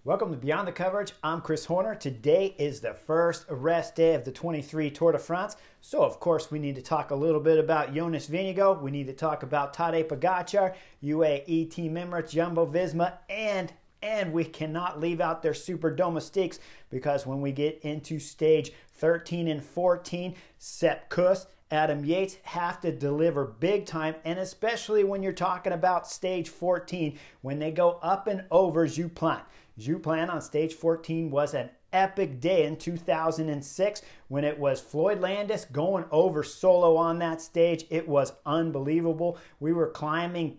Welcome to Beyond the Coverage. I'm Chris Horner. Today is the first rest day of the 23 Tour de France. So, of course, we need to talk a little bit about Jonas Vingegaard. We need to talk about Tadej Pogacar, UAE Team Emirates, Jumbo-Visma, and we cannot leave out their super domestiques because when we get into stage 13 and 14, Sepp Kuss, Adam Yates have to deliver big time, and especially when you're talking about stage 14, when they go up and over Juplin. Juplin on stage 14 was an epic day in 2006 when it was Floyd Landis going over solo on that stage. It was unbelievable. We were climbing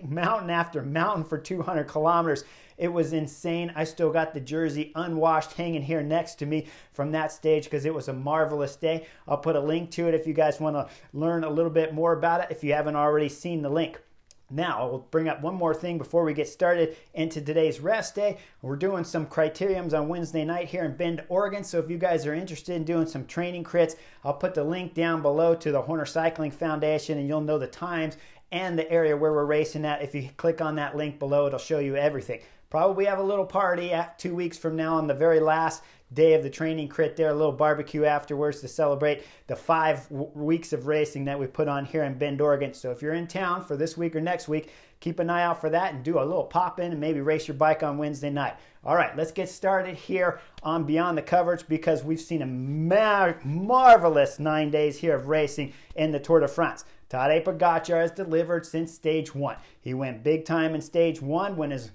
mountain after mountain for 200 kilometers. It was insane. I still got the jersey unwashed hanging here next to me from that stage because it was a marvelous day. I'll put a link to it if you guys want to learn a little bit more about it if you haven't already seen the link. Now, I'll bring up one more thing before we get started into today's rest day. We're doing some criteriums on Wednesday night here in Bend, Oregon. So if you guys are interested in doing some training crits, I'll put the link down below to the Horner Cycling Foundation and you'll know the times and the area where we're racing at. If you click on that link below, it'll show you everything. Probably have a little party 2 weeks from now on the very last day of the training crit there, a little barbecue afterwards to celebrate the 5 weeks of racing that we put on here in Bend, Oregon. So if you're in town for this week or next week, keep an eye out for that and do a little pop-in and maybe race your bike on Wednesday night. All right, let's get started here on Beyond the Coverage because we've seen a marvelous 9 days here of racing in the Tour de France. Tadej Pogacar has delivered since stage 1. He went big time in stage 1 when his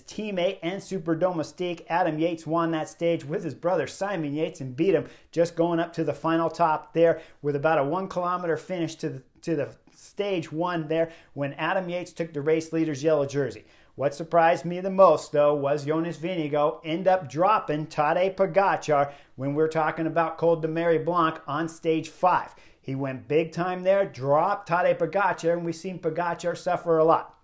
teammate and super domestique Adam Yates won that stage with his brother Simon Yates and beat him, just going up to the final top there with about a 1 kilometer finish to the stage 1 there when Adam Yates took the race leader's yellow jersey. What surprised me the most, though, was Jonas Vingegaard end up dropping Tadej Pogacar when we're talking about Col de Mary Blanc on stage 5. He went big time there, dropped Tadej Pogacar, and we've seen Pogacar suffer a lot.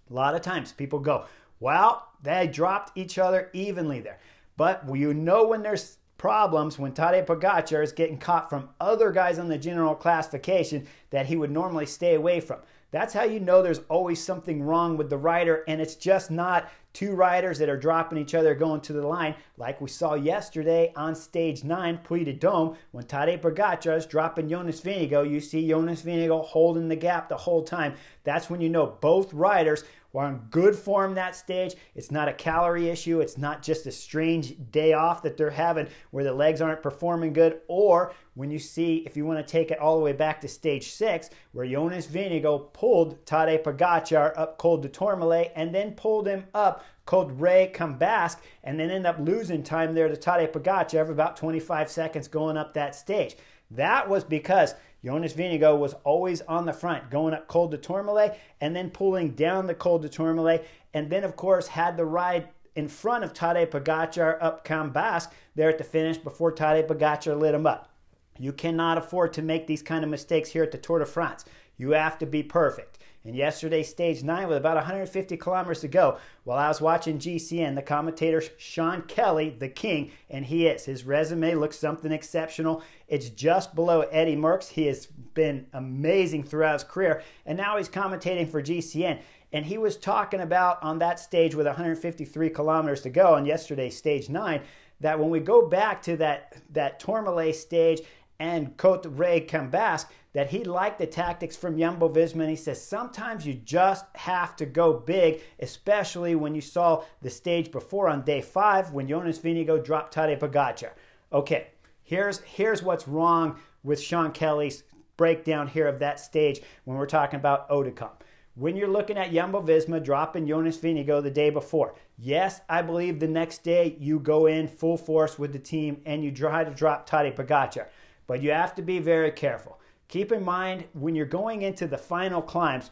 A lot of times people go, well, they dropped each other evenly there. But you know when there's problems, when Tadej Pogacar is getting caught from other guys on the general classification that he would normally stay away from. That's how you know there's always something wrong with the rider, and it's just not two riders that are dropping each other going to the line like we saw yesterday on stage 9, Puy de Dôme, when Tadej Pogacar is dropping Jonas Vingegaard. You see Jonas Vingegaard holding the gap the whole time. That's when you know both riders were on good form that stage. It's not a calorie issue. It's not just a strange day off that they're having where the legs aren't performing good. Or when you see, if you want to take it all the way back to stage 6, where Jonas Vingegaard pulled Tadej Pogacar up Col de Tourmalet and then pulled him up Col de Cambasque and then ended up losing time there to Tadej Pogacar for about 25 seconds going up that stage. That was because Jonas Vingegaard was always on the front, going up Col de Tourmalet and then pulling down the Col de Tourmalet, and then, of course, had the ride in front of Tadej Pogacar up Cambasque there at the finish before Tadej Pogacar lit him up. You cannot afford to make these kind of mistakes here at the Tour de France. You have to be perfect. And yesterday, stage 9, with about 150 kilometers to go, while I was watching GCN, the commentator Sean Kelly, the king, and he is. His resume looks something exceptional. It's just below Eddie Merckx. He has been amazing throughout his career, and now he's commentating for GCN. And he was talking about on that stage with 153 kilometers to go on yesterday's stage 9, that when we go back to that Tourmalet stage and Côte de Cambasque, that he liked the tactics from Jumbo-Visma, and he says sometimes you just have to go big, especially when you saw the stage before on day 5 when Jonas Vingegaard dropped Tadej Pogacar. Okay, here's what's wrong with Sean Kelly's breakdown here of that stage when we're talking about Oudecamp. When you're looking at Jumbo-Visma dropping Jonas Vingegaard the day before, yes, I believe the next day you go in full force with the team and you try to drop Tadej Pogacar. But you have to be very careful. Keep in mind, when you're going into the final climbs,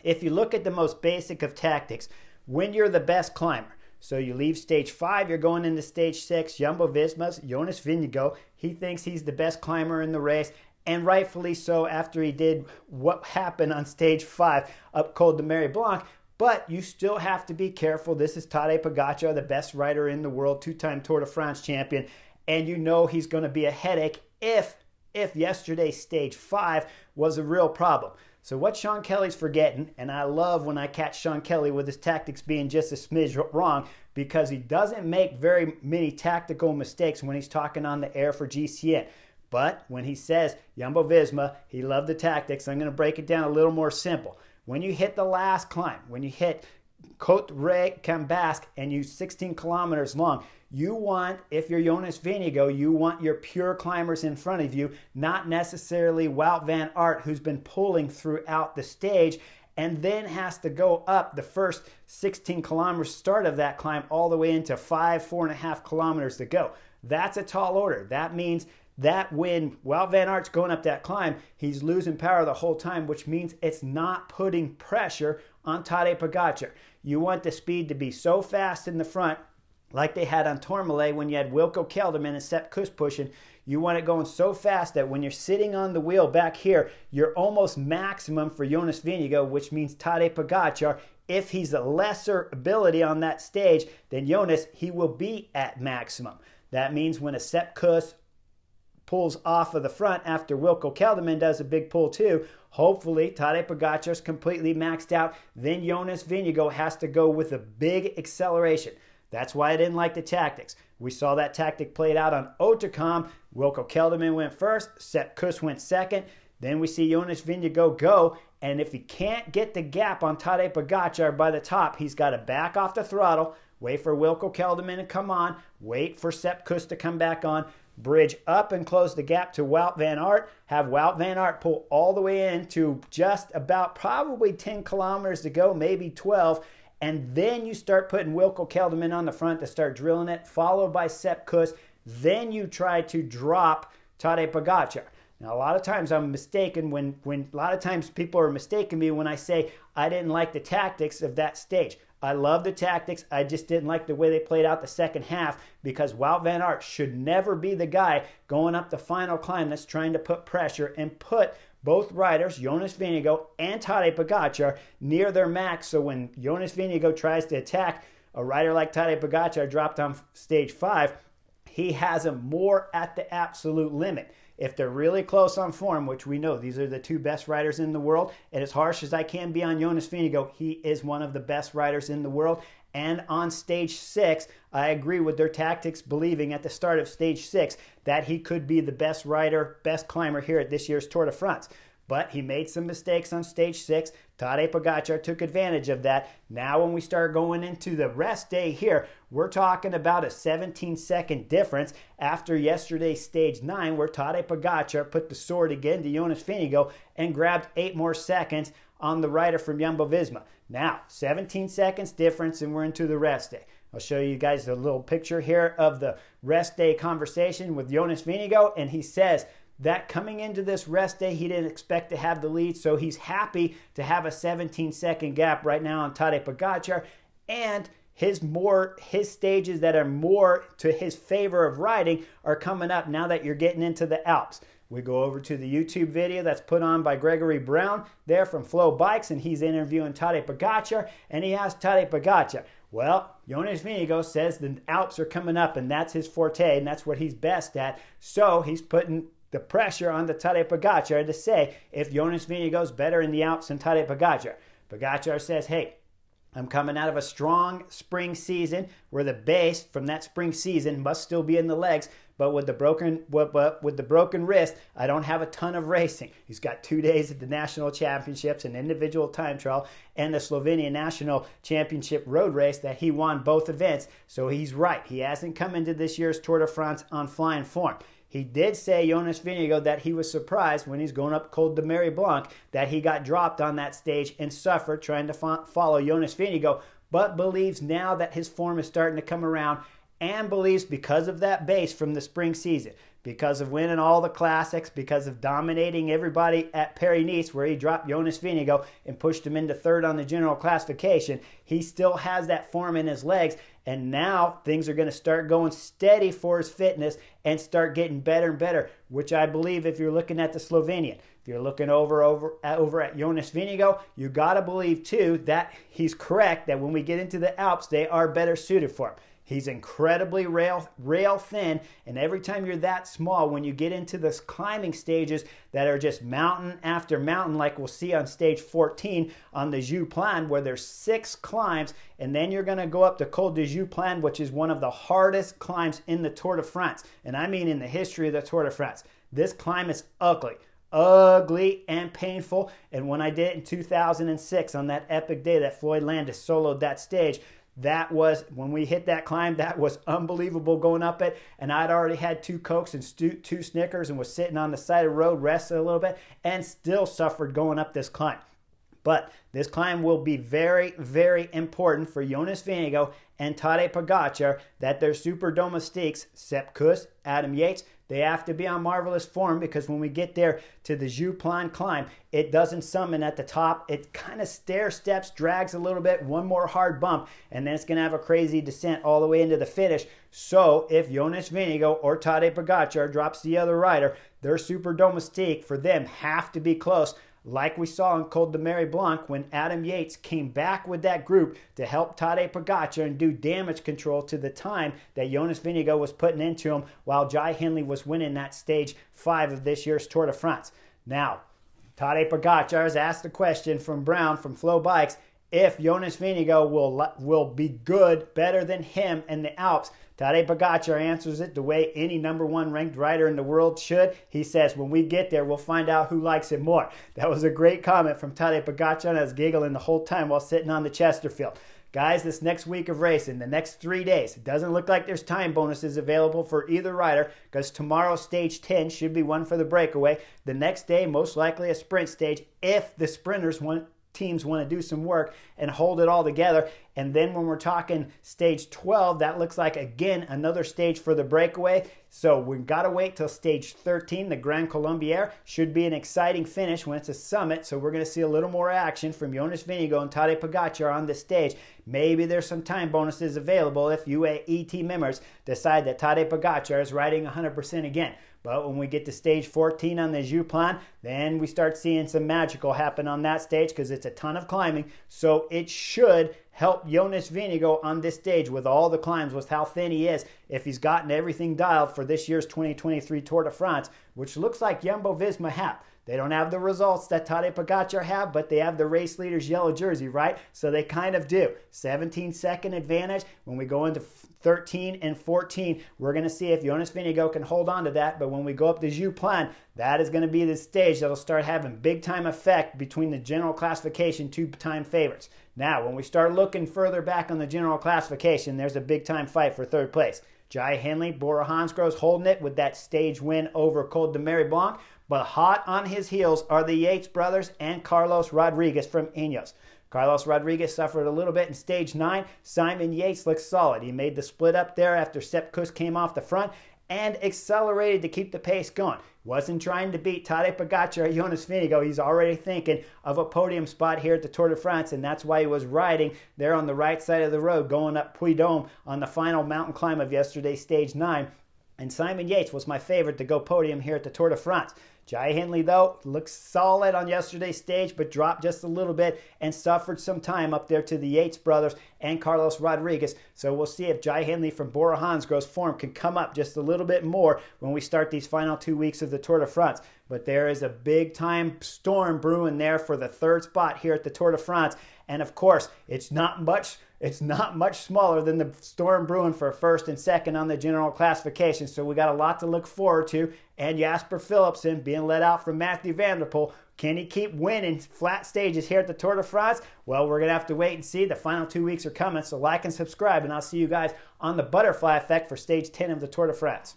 if you look at the most basic of tactics, when you're the best climber, so you leave stage 5, you're going into stage 6, Jumbo-Visma's Jonas Vingegaard, he thinks he's the best climber in the race, and rightfully so after he did what happened on stage 5 up Col de Mary Blanc. But you still have to be careful. This is Tadej Pogacar, the best rider in the world, 2-time Tour de France champion, and you know he's going to be a headache if yesterday's stage 5 was a real problem. So what Sean Kelly's forgetting, and I love when I catch Sean Kelly with his tactics being just a smidge wrong, because he doesn't make very many tactical mistakes when he's talking on the air for GCN. But when he says Jumbo-Visma, he loved the tactics, I'm going to break it down a little more simple. When you hit the last climb, when you hit Côte Cambasque and you 16 kilometers long, you want, if you're Jonas Vingegaard, you want your pure climbers in front of you, not necessarily Wout van Aert, who's been pulling throughout the stage and then has to go up the first 16 kilometers start of that climb all the way into 4.5 kilometers to go. That's a tall order. That means that when Wout van Aert's going up that climb, he's losing power the whole time, which means it's not putting pressure on Tadej Pogačar. You want the speed to be so fast in the front, like they had on Tourmalet when you had Wilco Kelderman and Sepp Kuss pushing. You want it going so fast that when you're sitting on the wheel back here, you're almost maximum for Jonas Vingegaard, which means Tadej Pogačar, if he's a lesser ability on that stage than Jonas, he will be at maximum. That means when a Sepp Kuss pulls off of the front after Wilco Kelderman does a big pull too, hopefully Tadej Pogačar's completely maxed out. Then Jonas Vingegaard has to go with a big acceleration. That's why I didn't like the tactics. We saw that tactic played out on Otakam. Wilco Kelderman went first, Sepp Kuss went second. Then we see Jonas Vingegaard go, and if he can't get the gap on Tadej Pogačar by the top, he's got to back off the throttle, wait for Wilco Kelderman to come on, wait for Sepp Kuss to come back on, bridge up and close the gap to Wout van Aert, have Wout van Aert pull all the way in to just about probably 10 kilometers to go, maybe 12, and then you start putting Wilco Kelderman on the front to start drilling it, followed by Sepp Kuss. Then you try to drop Tadej Pogačar. Now, a lot of times I'm mistaken when a lot of times people are mistaking me when I say I didn't like the tactics of that stage. I love the tactics. I just didn't like the way they played out the second half, because Wout van Aert should never be the guy going up the final climb that's trying to put pressure and put both riders, Jonas Vingegaard and Tadej Pogačar, near their max. So when Jonas Vingegaard tries to attack a rider like Tadej Pogačar dropped on stage 5, he has him more at the absolute limit. If they're really close on form, which we know these are the two best riders in the world, and as harsh as I can be on Jonas Vingegaard, he is one of the best riders in the world. And on stage 6, I agree with their tactics, believing at the start of stage 6 that he could be the best rider, best climber here at this year's Tour de France. But he made some mistakes on stage 6. Tadej Pogačar took advantage of that. Now when we start going into the rest day here, we're talking about a 17-second difference after yesterday's stage 9, where Tadej Pogačar put the sword again to Jonas Vingegaard and grabbed 8 more seconds on the rider from Jumbo-Visma. Now, 17 seconds difference, and we're into the rest day. I'll show you guys a little picture here of the rest day conversation with Jonas Vingegaard, and he says that coming into this rest day, he didn't expect to have the lead, so he's happy to have a 17-second gap right now on Tadej Pogačar, and his stages that are more to his favor of riding are coming up now that you're getting into the Alps. We go over to the YouTube video that's put on by Gregory Brown there from Flow Bikes, and he's interviewing Tadej Pogačar, and he asks Tadej Pogačar, well, Jonas Vingegaard says the Alps are coming up, and that's his forte, and that's what he's best at, so he's putting the pressure on the Tadej Pogačar to say if Jonas Vingegaard's better in the Alps than Tadej Pogačar. Pogačar says, hey, I'm coming out of a strong spring season where the base from that spring season must still be in the legs, but with the broken wrist, I don't have a ton of racing. He's got 2 days at the national championships, an individual time trial, and the Slovenia national championship road race that he won both events. So he's right. He hasn't come into this year's Tour de France on flying form. He did say, Jonas Vingegaard, that he was surprised when he's going up Col de Mary Blanc that he got dropped on that stage and suffered trying to follow Jonas Vingegaard, but believes now that his form is starting to come around, and believes because of that base from the spring season, because of winning all the classics, because of dominating everybody at Paris-Nice where he dropped Jonas Vingegaard and pushed him into third on the general classification, he still has that form in his legs, and now things are going to start going steady for his fitness and start getting better and better, which I believe if you're looking at the Slovenian. If you're looking over at Jonas Vingegaard, you got to believe too that he's correct that when we get into the Alps, they are better suited for him. He's incredibly rail thin, and every time you're that small, when you get into this climbing stages that are just mountain after mountain, like we'll see on stage 14 on the Joux Plane, where there's 6 climbs, and then you're going to go up to Col de Joux Plane, which is one of the hardest climbs in the Tour de France, and I mean in the history of the Tour de France. This climb is ugly and painful, and when I did it in 2006 on that epic day that Floyd Landis soloed that stage, that was, when we hit that climb, that was unbelievable going up it, and I'd already had 2 Cokes and 2 Snickers and was sitting on the side of the road resting a little bit and still suffered going up this climb. But this climb will be very, very important for Jonas Vingegaard and Tadej Pogacar, that their super domestiques, Sepp Kuss, Adam Yates, they have to be on marvelous form, because when we get there to the Joux Plane climb, it doesn't summon at the top. It kind of stair steps, drags a little bit, one more hard bump, and then it's going to have a crazy descent all the way into the finish. So if Jonas Vingegaard or Tadej Pogacar drops the other rider, their super domestique for them have to be close, like we saw in Col de Mary Blanc when Adam Yates came back with that group to help Tadej Pogacar and do damage control to the time that Jonas Vingegaard was putting into him while Jai Hindley was winning that stage 5 of this year's Tour de France. Now, Tadej Pogacar has asked the question from Brown from Flow Bikes if Jonas Vingegaard will be good, better than him in the Alps. Tadej Pogacar answers it the way any #1 ranked rider in the world should. He says, when we get there, we'll find out who likes it more. That was a great comment from Tadej Pogacar, and I was giggling the whole time while sitting on the Chesterfield. Guys, this next week of racing, the next 3 days, it doesn't look like there's time bonuses available for either rider, because tomorrow, stage 10, should be one for the breakaway. The next day, most likely a sprint stage, if the teams want to do some work and hold it all together. And then when we're talking stage 12, that looks like, again, another stage for the breakaway. So we've got to wait till stage 13, the Grand Colombier. Should be an exciting finish when it's a summit. So we're going to see a little more action from Jonas Vingegaard and Tadej Pogacar on this stage. Maybe there's some time bonuses available if UAE members decide that Tadej Pogacar is riding 100% again. But when we get to stage 14 on the Joux Plane, then we start seeing some magical happen on that stage, because it's a ton of climbing. So it should help Jonas Vingegaard on this stage with all the climbs, with how thin he is, if he's gotten everything dialed for this year's 2023 Tour de France, which looks like Jumbo-Visma have. They don't have the results that Tadej Pogacar have, but they have the race leader's yellow jersey, right? So they kind of do. 17-second advantage. When we go into 13 and 14, we're going to see if Jonas Vingegaard can hold on to that. But when we go up the Joux Plane, that is going to be the stage that'll start having big-time effect between the general classification 2-time favorites. Now, when we start looking further back on the general classification, there's a big-time fight for 3rd place. Jai Hindley, Bora Hansgrohe's holding it with that stage win over Col de Mary Blanc. But hot on his heels are the Yates brothers and Carlos Rodriguez from Ineos. Carlos Rodriguez suffered a little bit in stage 9. Simon Yates looks solid. He made the split up there after Sepp Kuss came off the front and accelerated to keep the pace going. Wasn't trying to beat Tadej Pogacar or Jonas Vingegaard. He's already thinking of a podium spot here at the Tour de France, and that's why he was riding there on the right side of the road, going up Puy-Dôme on the final mountain climb of yesterday, stage 9. And Simon Yates was my favorite to go podium here at the Tour de France. Jai Hindley, though, looks solid on yesterday's stage, but dropped just a little bit and suffered some time up there to the Yates brothers and Carlos Rodriguez. So we'll see if Jai Hindley from Bora Hansgrohe's form can come up just a little bit more when we start these final 2 weeks of the Tour de France. But there is a big-time storm brewing there for the 3rd spot here at the Tour de France. And, of course, it's not much smaller than the storm brewing for 1st and 2nd on the general classification. So we got a lot to look forward to. And Jasper Philipsen being let out from Mathieu van der Poel. Can he keep winning flat stages here at the Tour de France? Well, we're going to have to wait and see. The final 2 weeks are coming. So like and subscribe, and I'll see you guys on the butterfly effect for stage 10 of the Tour de France.